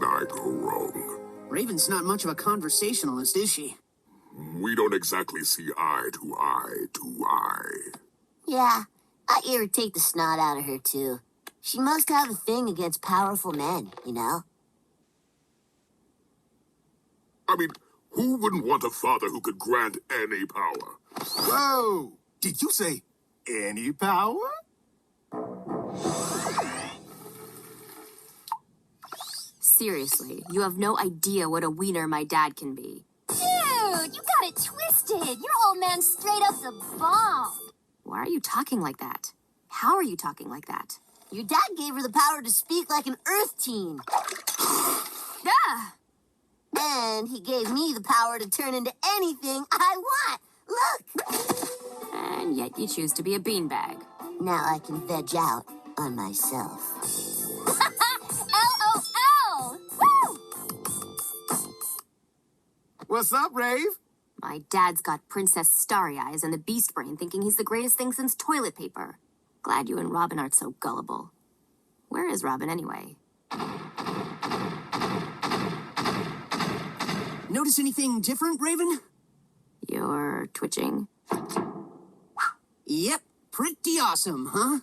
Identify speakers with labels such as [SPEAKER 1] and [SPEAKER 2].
[SPEAKER 1] did I go wrong?
[SPEAKER 2] Raven's not much of a conversationalist, is she?
[SPEAKER 1] We don't exactly see eye to eye to eye.
[SPEAKER 3] Yeah, I irritate the snot out of her, too. She must have a thing against powerful men, you know?
[SPEAKER 1] I mean, who wouldn't want a father who could grant any power?
[SPEAKER 4] Whoa! Did you say any power?
[SPEAKER 5] Seriously, you have no idea what a wiener my dad can be.
[SPEAKER 6] Dude, you got it twisted. Your old man's straight up the bomb.
[SPEAKER 5] Why are you talking like that? How are you talking like that?
[SPEAKER 3] Your dad gave her the power to speak like an Earth teen.
[SPEAKER 5] Ah!
[SPEAKER 3] And he gave me the power to turn into anything I want. Look!
[SPEAKER 5] And yet you choose to be a beanbag.
[SPEAKER 3] Now I can veg out on myself.
[SPEAKER 6] LOL! Woo!
[SPEAKER 4] What's up, Rave?
[SPEAKER 5] My dad's got Princess Starry Eyes and the Beast Brain thinking he's the greatest thing since toilet paper. Glad you and Robin aren't so gullible. Where is Robin anyway?
[SPEAKER 2] Notice anything different, Raven?
[SPEAKER 5] You're twitching.
[SPEAKER 2] Yep, pretty awesome, huh?